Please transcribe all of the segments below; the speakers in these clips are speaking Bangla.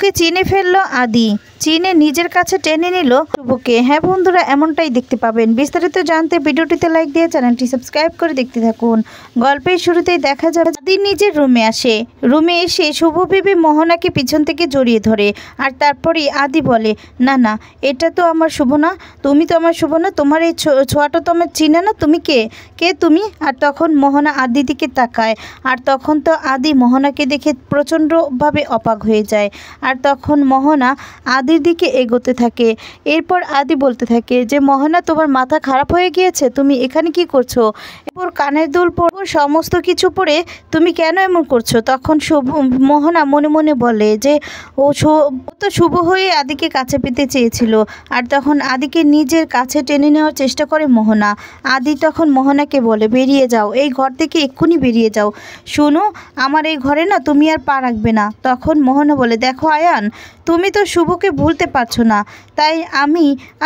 শুভকে চিনে ফেললো আদি, চিনে নিজের কাছে টেনে নিল শুভকে। হ্যাঁ বন্ধুরা, এমনটাই দেখতে পাবেন। বিস্তারিত জানতে ভিডিওটিতে লাইক দিয়ে চ্যানেলটি সাবস্ক্রাইব করে দেখতে থাকুন। গল্পের শুরুতেই দেখা যাবে আদি নিজের রুমে আসে। রুমে এসে শুভ ভেবে মোহনাকে পিছন থেকে জড়িয়ে ধরে। আর তারপরেই আদি বলে, না না, এটা তো আমার শুভ না, তুমি তো আমার শুভ না, তোমার এই ছোঁয়াটা তো আমার চিনে না, তুমি কে কে তুমি? আর তখন মোহনা আদির দিকে তাকায়। আর তখন তো আদি মোহনাকে দেখে প্রচণ্ডভাবে অবাক হয়ে যায়। আর তখন মোহনা আদির দিকে এগোতে থাকে। এরপর আদি বলতে থাকে যে, মোহনা, তোমার মাথা খারাপ হয়ে গিয়েছে, তুমি এখানে কি করছো? এরপর কানের দুল পরে সমস্ত কিছু পরে তুমি কেন এমন করছো? তখন মোহনা মনে মনে বলে যে ও তো শুভ হয়ে আদিকে কাছে পেতে চেয়েছিল। আর তখন আদিকে নিজের কাছে টেনে নেওয়ার চেষ্টা করে মোহনা। আদি তখন মোহনাকে বলে, বেরিয়ে যাও, এই ঘর থেকে এক্ষুনি বেরিয়ে যাও। শোনো, আমার এই ঘরে না তুমি আর পা রাখবে না। তখন মোহনা বলে, দেখো আয়ান, তুমি তো শুভকে ভুলতে পারছো না, তাই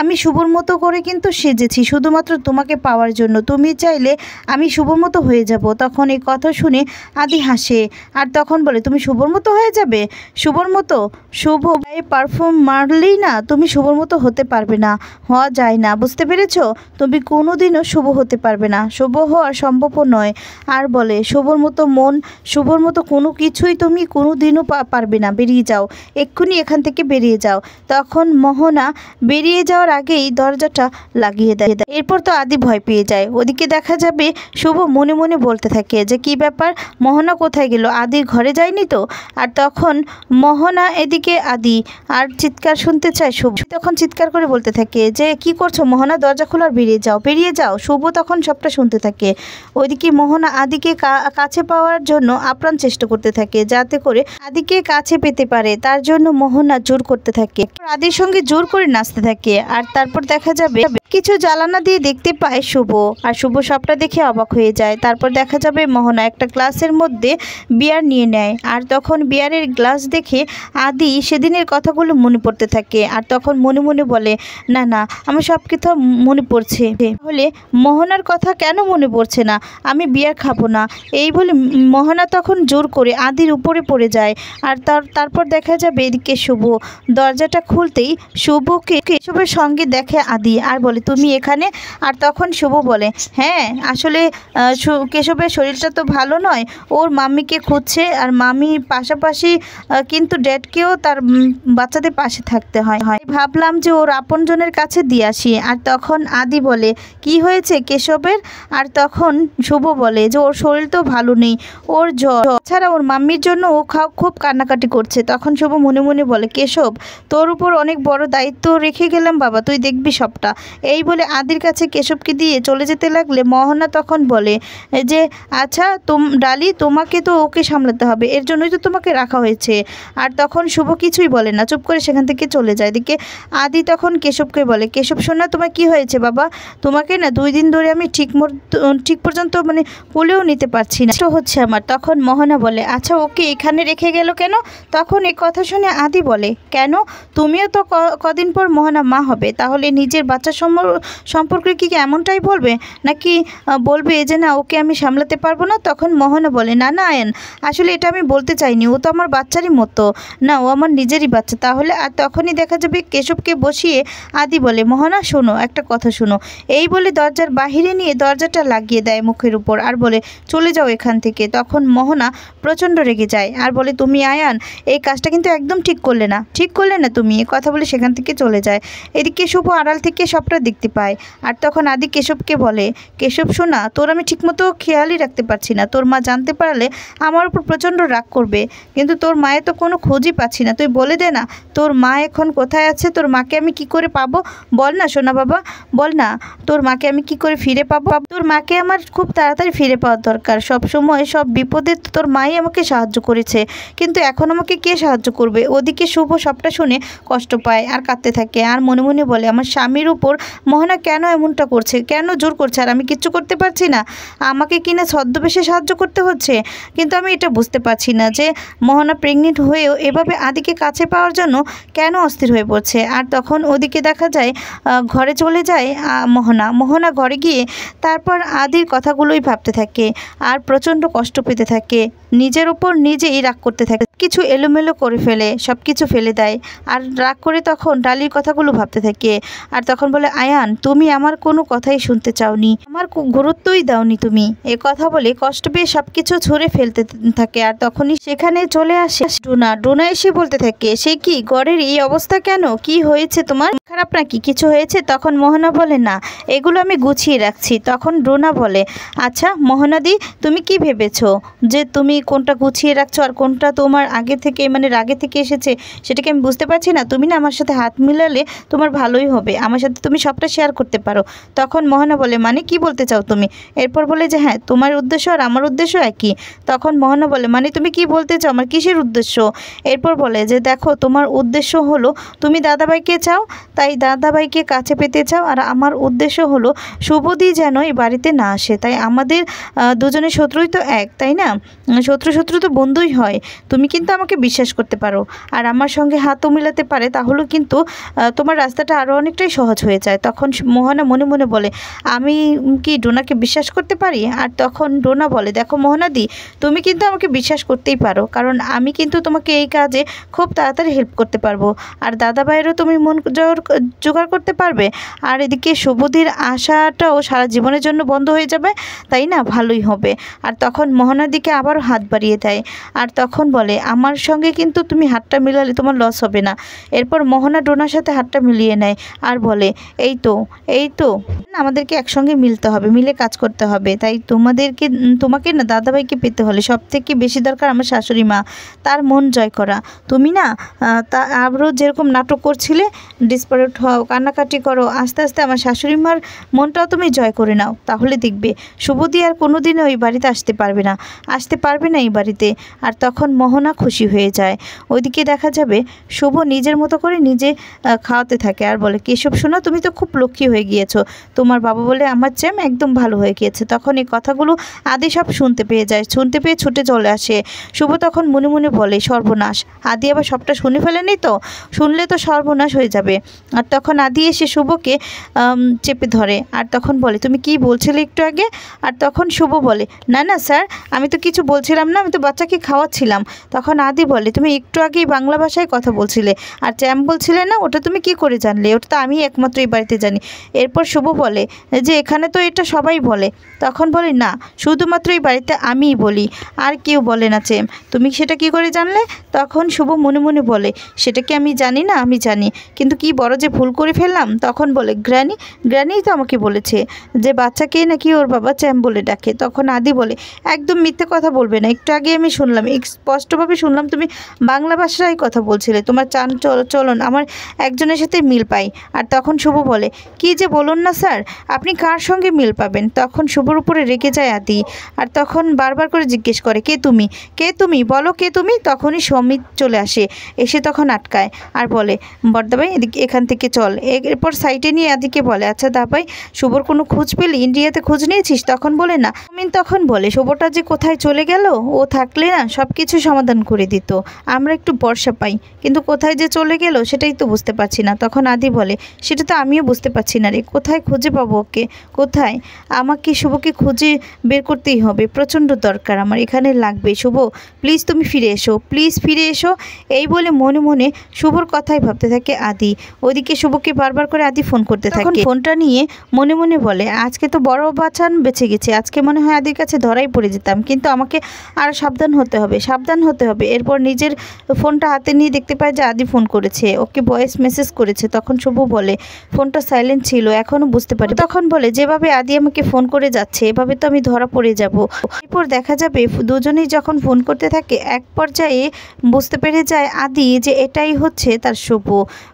আমি শুভর মতো করে কিন্তু সেজেছি শুধুমাত্র তোমাকে পাওয়ার জন্য। তুমি চাইলে আমি শুভর মতো হয়ে যাব। তখন এই কথা শুনে আদি হাসে। আর তখন বলে, তুমি শুভর মতো হয়ে যাবে? শুভর মতো? শুভ এই পারফর্ম মারলেই না তুমি শুভর মতো হতে পারবে না, হওয়া যায় না, বুঝতে পেরেছ? তুমি কোনোদিনও শুভ হতে পারবে না, শুভ হওয়া সম্ভবও নয়। আর বলে, শুভর মতো মন, শুভর মতো কোনো কিছুই তুমি কোনোদিনও পারবে না, বেরিয়ে যাও, এক্ষুনি এখান থেকে বেরিয়ে যাও। তখন মোহনা বেরিয়ে যাওয়ার আগেই দরজাটা লাগিয়ে দেয়। এরপর তো আদি ভয় পেয়ে যায়। ওদিকে দেখা যাবে শুভ মনে মনে বলতে থাকে যে, কি ব্যাপার, মোহনা কোথায় গেল? আদির ঘরে যায়নি তো? আর তখন মোহনা এদিকে আদি আর চিৎকার শুনতে চায় শুভ। তখন চিৎকার করে বলতে থাকে যে, কি করছো মোহনা, দরজা খোলার, বেরিয়ে যাও, বেরিয়ে যাও। শুভ তখন সবটা শুনতে থাকে। ওইদিকে মোহনা আদিকে কাছে পাওয়ার জন্য আপ্রাণ চেষ্টা করতে থাকে, যাতে করে আদিকে কাছে পেতে পারে। তার জন্য মোহনা জোর করতে থাকে, আদির সঙ্গে জোর করে নাচতে থাকে। আর তারপর দেখা যাবে কিছু জ্বালানা দিয়ে দেখতে পায় শুভ। আর শুভ সবটা দেখে অবাক হয়ে যায়। তারপর দেখা যাবে মোহনা একটা গ্লাসের মধ্যে বিয়ার নিয়ে নেয়। আর তখন বিয়ারের গ্লাস দেখে আদি সেদিনের কথাগুলো মনে পড়তে থাকে। আর তখন মনে মনে বলে, না না, আমার সব কিছু মনে পড়ছে, তাহলে মোহনার কথা কেন মনে পড়ছে না? আমি বিয়ার খাবো না। এই বলে মোহনা তখন জোর করে আদির উপরে পড়ে যায়। আর তারপর দেখা যাবে এদিকে শুভ দরজাটা খুলতেই শুভকে কেশবের সঙ্গে দেখে আদি। আর বলে, তুমি এখানে? আর তখন শুভ বলে, হ্যাঁ, আসলে কেশবের শরীরটা তো ভালো নয়, ওর মাম্মিকে খুঁজছে। আর মামির পাশাপাশি কিন্তু ড্যাডকেও তার বাচ্চাদের পাশে থাকতে হয়। ভাবলাম যে ওর আপনজনের কাছে দিয়ে আসি। আর তখন আদি বলে, কি হয়েছে কেশবের? আর তখন শুভ বলে যে, ওর শরীর তো ভালো নেই, ওর জ্বর, ছাড়া ওর মাম্মির জন্য ও খুব কান্নাকাটি করছে। তখন শুভ মনে মনে বলে, কেশব, তোর উপর অনেক বড় দায়িত্ব রেখে গেলাম বাবা, তুই দেখবি সবটা। এই বলে আদির কাছে কেশবকে দিয়ে চলে যেতে লাগলে মোহনা তখন বলে যে, আচ্ছা ডালি, তোমাকে তো ওকে সামলাতে হবে, এর জন্যই তো তোমাকে রাখা হয়েছে। আর তখন শুভ কিছুই বলে না, চুপ করে সেখান থেকে চলে যায়। এদিকে আদি তখন কেশবকে বলে, কেশব শোনা, তোমার কি হয়েছে বাবা? তোমাকে না 2 দিন ধরে আমি ঠিক পর্যন্ত কোলেও নিতে পারছি না, হচ্ছে আমার। তখন মোহনা বলে, আচ্ছা ওকে এখানে রেখে গেল কেন? তখন এই কথা শুনে আদি বলে, কেন, তুমিও তো কদিন পর মোহনা মা হবে, তাহলে নিজের বাচ্চা সম্পর্কে কি এমনটাই বলবে, নাকি বলবে যে না, ওকে আমি সামলাতে পারবো না? তখন মোহনা বলে, না না আয়ন, আসলে এটা আমি বলতে চাইনি, ও তো আমার বাচ্চারই মতো না, ও আমার নিজেরই বাচ্চা। তাহলে? আর তখনই দেখা যাবে কেশবকে বসিয়ে আদি বলে, মোহনা শোনো, একটা কথা শোনো। এই বলে দরজার বাহিরে নিয়ে দরজাটা লাগিয়ে দেয় মুখের উপর। আর বলে, চলে যাও এখান থেকে। তখন মোহনা প্রচণ্ড রেগে যায় আর বলে, তুমি আয়ান, এই কাজটা কিন্তু একদম ঠিক করলে না তুমি, এই কথা বলে সেখান থেকে চলে যায়। এদিকে শুভ আড়াল থেকে সবটা দেখতে পায়। আর তখন আদি কেশবকে বলে, কেশব শোনা, তোর আমি ঠিকমতো খেয়ালই রাখতে পারছি না, তোর মা জানতে পারলে আমার উপর প্রচণ্ড রাগ করবে, কিন্তু তোর মায়ের তো কোনো খোঁজই পাচ্ছি না, তুই বলে দে না তোর মা এখন কোথায় আছে, তোর মাকে আমি কি করে পাবো, বল না সোনা বাবা, বল না, তোর মাকে আমি কি করে ফিরে পাবো? তোর মাকে আমার খুব তাড়াতাড়ি ফিরে পাওয়ার দরকার, সব সময় সব বিপদে তোর মাই আমাকে সাহায্য করেছে, কিন্তু এখন আমাকে কে সাহায্য করবে? ওদিকে শুভ সবটা শুনে কষ্ট পায় আর কাঁদতে থাকে। আর মনে মনে বলে, আমার স্বামীর উপর মোহনা কেন এমনটা করছে, কেন জোর করছে, আর আমি কিচ্ছু করতে পারছি না, আমাকে কিনা ছদ্মবেশে সাহায্য করতে হচ্ছে। কিন্তু আমি এটা বুঝতে পারছি না যে মোহনা প্রেগনেন্ট হয়েও এভাবে আদিকে কাছে পাওয়ার জন্য কেন অস্থির হয়ে পড়ছে। আর তখন ওদিকে দেখা যায় ঘরে চলে যায় মোহনা ঘরে গিয়ে তারপর আদির কথাগুলোই ভাবতে থাকে আর প্রচণ্ড কষ্ট পেতে থাকে। নিজের ওপর নিজেই রাগ করতে থাকে, কিছু এলোমেলো করে ফেলে, সব কিছু ফেলে দেয়। আর রাগ করে তখন ডালির কথাগুলো ভাবতে থাকে। আর তখন বলে, আয়ান তুমি আমার কোনো কথাই শুনতে চাওনি, আমার গুরুত্বই দাওনি তুমি। এ কথা বলে কষ্ট পেয়ে সব কিছু ছুঁড়ে ফেলতে থাকে। আর তখনই সেখানে চলে আসে ডোনা। ডোনা এসে বলতে থাকে, সে কি ঘরের এই অবস্থা কেন, কি হয়েছে তোমার, খারাপ নাকি, কিছু হয়েছে? তখন মোহনা বলে, না এগুলো আমি গুছিয়ে রাখছি। তখন ডোনা বলে, আচ্ছা মোহনাদি তুমি কি ভেবেছো যে তুমি কোনটা গুছিয়ে রাখছো আর কোনটা তোমার আগে থেকে মানে রাগে থেকে এসেছে সেটাকে আমি বুঝতে পারছি না। তুমি না আমার সাথে হাত মিলালে তোমার ভালোই হবে, আমার সাথে তুমি সবটা শেয়ার করতে পারো। তখন মোহনা বলে, মানে কি বলতে চাও তুমি? এরপর বলে যে হ্যাঁ তোমার উদ্দেশ্য আর আমার উদ্দেশ্য একই। তখন মোহনা বলে, মানে তুমি কি বলতে চাও, আমার কিসের উদ্দেশ্য? এরপর বলে যে দেখো তোমার উদ্দেশ্য হলো তুমি দাদাভাইকে চাও, তাই দাদাভাইকে কাছে পেতে চাও, আর আমার উদ্দেশ্য হলো শুভদি যেন এই বাড়িতে না আসে। তাই আমাদের দুজনের শত্রুই তো এক, তাই না? শত্রু তো বন্ধুই হয়। তুমি কিন্তু আমাকে বিশ্বাস করতে পারো আর আমার সঙ্গে হাতও মিলাতে পারে, তাহলেও কিন্তু তোমার রাস্তাটা আরও অনেকটাই সহজ হয়ে যায়। তখন মোহনা মনে মনে বলে, আমি কি ডোনাকে বিশ্বাস করতে পারি? আর তখন ডোনা বলে, দেখো মোহনাদি তুমি কিন্তু আমাকে বিশ্বাস করতেই পারো, কারণ আমি কিন্তু তোমাকে এই কাজে খুব তাড়াতাড়ি হেল্প করতে পারবো, আর দাদাভাইয়েরও তুমি মন জোগাড় করতে পারবে, আর এদিকে শুভদির আশাটাও সারা জীবনের জন্য বন্ধ হয়ে যাবে, তাই না? ভালোই হবে। আর তখন মোহনার দিকে আবারও হাত বাড়িয়ে দেয়। আর তখন বলে, আমার সঙ্গে কিন্তু তুমি হাতটা মিলালে তোমার লস হবে না। এরপর মোহনা ডোনার সাথে হাতটা মিলিয়ে নেয় আর বলে, এই তো আমাদেরকে একসঙ্গে মিলতে হবে, মিলে কাজ করতে হবে। তাই তোমাকে না দাদাভাইকে পেতে হলে সব থেকে বেশি দরকার আমার শাশুড়ি মা, তার মন জয় করা। তুমি না তা আবারও যেরকম নাটক করছিলে, ডিসপারেট হও, কান্নাকাটি করো, আস্তে আস্তে আমার শাশুড়ি মার মনটাও তুমি জয় করে নাও, তাহলে দেখবে শুভদি আর কোনো দিনও ওই বাড়িতে আসতে পারবে না এই বাড়িতে। আর তখন মোহনা খুশি হয়ে যায়। ওইদিকে দেখা যাবে শুভ নিজের মতো করে নিজে খাওয়াতে থাকে আর বলে, কেশব শোনো তুমি তো খুব লক্ষ্মী হয়ে গিয়েছো, তোমার বাবা বলে আমার চ্যাম একদম ভালো হয়ে গিয়েছে। তখন এই কথাগুলো আদি সব শুনতে পেয়ে ছুটে চলে আসে। শুভ তখন মনে মনে বলে, সর্বনাশ, আদি আবার সবটা শুনে ফেলেনি তো, শুনলে তো সর্বনাশ হয়ে যাবে। আর তখন আদি এসে শুভকে চেপে ধরে আর তখন বলে, তুমি কি বলছিলে একটু আগে? আর তখন শুভ বলে, না স্যার আমি তো কিছু বলছিলাম না, আমি তো বাচ্চাকে খাওয়াচ্ছিলাম। তখন আদি বলে, তুমি একটু আগেই বাংলা ভাষায় কথা বলছিলে আর চ্যাম বলছিলে না, ওটা তুমি কি করে জানলে? ওটা তো আমি একমাত্র এই বাড়িতে জানি। এরপর শুভ বলে যে এখানে তো এটা সবাই বলে। তখন বলে, না শুধুমাত্র এই বাড়িতে আমিই বলি, আর কেউ বলে না চ্যাম, তুমি সেটা কি করে জানলে? তখন শুভ মনে মনে বলে, সেটা কি আমি জানি না? আমি জানি, কিন্তু কি বড় যে ভুল করে ফেললাম। তখন বলে, গ্র্যানিই তো আমাকে বলেছে যে বাচ্চাকে নাকি ওর বাবা চ্যাম বলে ডাকে। তখন আদি বলে, একদম মিথ্যে কথা বলবে না, একটু আগে আমি শুনলাম, স্পষ্টভাবে শুনলাম তুমি বাংলা ভাষায় কথা বলছিলে, তোমার চলন আমার একজনের সাথে মিল পাই। আর তখন শুভ বলে, কি যে বলুন না স্যার, আপনি কার সঙ্গে মিল পাবেন? তখন শুভর উপরে রেগে যায় আদি আর তখন বারবার করে জিজ্ঞেস করে, কে তুমি বলো, কে তুমি? তখনই সমিত চলে আসে, এসে তখন আটকায় আর বলে, বড়দাভাই এখান থেকে চল। এরপর সাইডে নিয়ে আদিকে বলে, আচ্ছা দাভাই শুভর কোনো খোঁজ পেলি, ইন্ডিয়াতে খোঁজ নিয়েছিস? তখন বলে, না। সমিত তখন বলে, শুভটা যে কোথায় চলে গেল, ও থাকলে না সব কিছু সমাধান করে দিত, আমরা একটু ভরসা পাই, কিন্তু কোথায় যে চলে গেল সেটাই তো বুঝতে পারছি না। তখন আদি বলে, সেটা তো আমিও বুঝতে পারছি না রে, কোথায় খুঁজে পাবো ওকে, কোথায়? আমাকে শুভকে খুঁজে বের করতেই হবে, প্রচণ্ড দরকার আমার, এখানে লাগবে। শুভ প্লিজ তুমি ফিরে এসো। এই বলে মনে মনে শুভর কথাই ভাবতে থাকে আদি। ওইদিকে শুভকে বারবার করে আদি ফোন করতে থাকে। ফোনটা নিয়ে মনে মনে বলে, আজকে তো বড় বাঁচান বেঁচে গেছে, আজকে মনে হয় আদির কাছে ধরাই পড়ে যেতাম, কিন্তু আমাকে আর সাবধান হতে হবে। এরপর নিজের ফোনটা হাতে নিয়ে দেখতে পায় যে আদি ফোন করেছে, ওকে ভয়েস মেসেজ করেছে। তখন শুভ বলে, ফোনটা সাইলেন্ট ছিল, এখনও বুঝতে পারি। তখন বলে, যেভাবে আদি আমাকে ফোন করে যাচ্ছে এভাবে তো আমি ধরা পড়ে যাব। এরপর দেখা যাবে দুজনেই যখন ফোন করতে থাকে, এক পর্যায়ে বুঝতে পেরে যায় আদি যে এটাই হচ্ছে তার শুভ,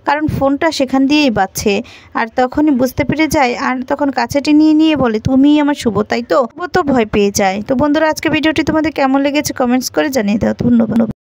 কারণ ফোনটা সেখান দিয়েই বাজছে। আর তখনই বুঝতে পেরে যায় আর তখন কাছেটি নিয়ে বলে, তুমিই আমার শুভ, তাই তো? শুভ তো ভয় পেয়ে যায়। তো বন্ধুরা, আজকে ভিডিওটি তোমাদের কেমন লেগেছে কমেন্টস করে জানিয়ে দাও। ধন্যবাদ।